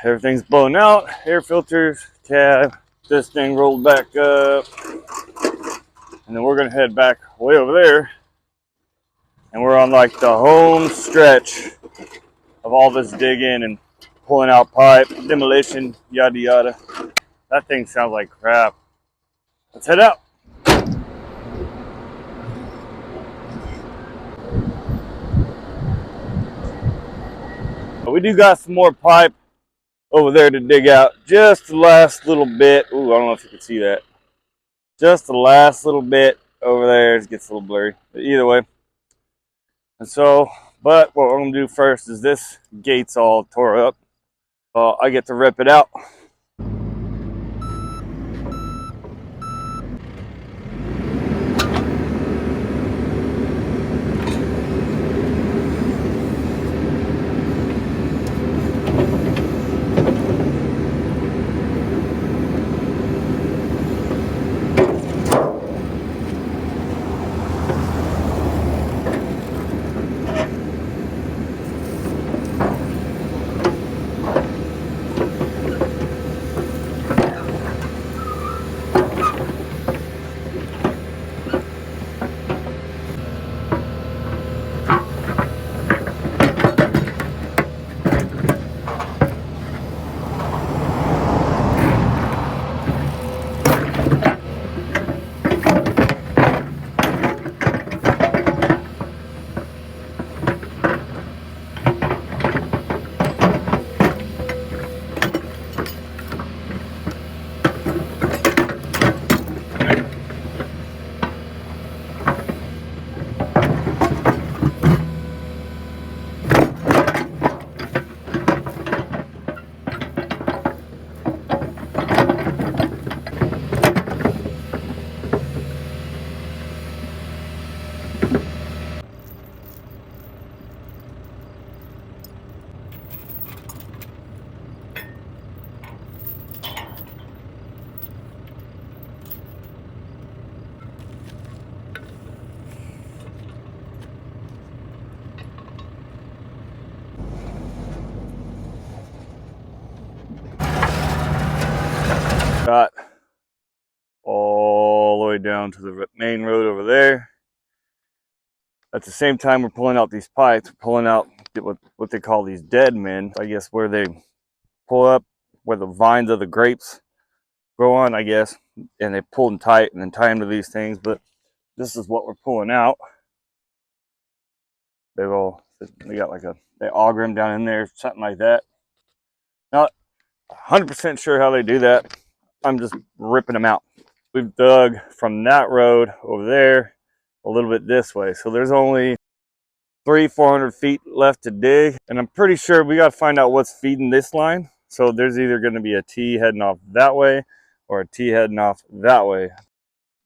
Everything's blown out. Air filters, tab, this thing rolled back up. And then we're gonna head back way over there. And we're on like the home stretch of all this digging and pulling out pipe, demolition, yada yada. That thing sounds like crap. Let's head out. But we do got some more pipe over there to dig out. Just the last little bit. Ooh, I don't know if you can see that. Just the last little bit over there. It gets a little blurry. But either way. And so, but what we're going to do first is this gate's all tore up. I get to rip it out. Got all the way down to the main road over there. At the same time, we're pulling out these pipes. We're pulling out what they call these dead men. I guess where they pull up, where the vines of the grapes grow on, I guess. And they pull them tight and then tie them to these things. But this is what we're pulling out. They got like they auger them down in there, something like that. Not 100% sure how they do that. I'm just ripping them out. We've dug from that road over there a little bit this way. So there's only 400 feet left to dig. And I'm pretty sure we got to find out what's feeding this line. So there's either going to be a T heading off that way or a T heading off that way.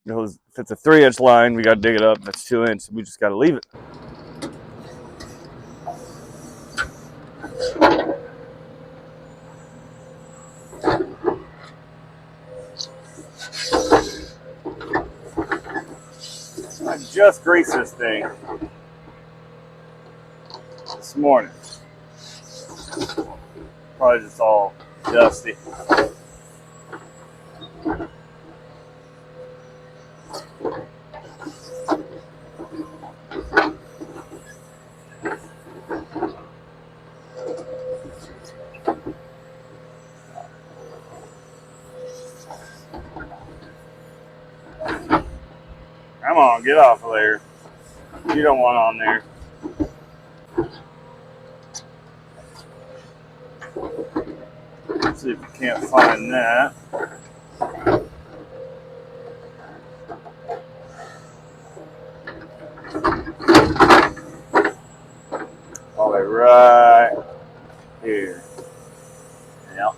Because if it's a 3-inch line, we got to dig it up. If it's 2-inch, we just got to leave it. I just greased this thing this morning. Probably just all dusty. Come on, get off of there. You don't want on there. Let's see if we can't find that. Probably right here. Yep.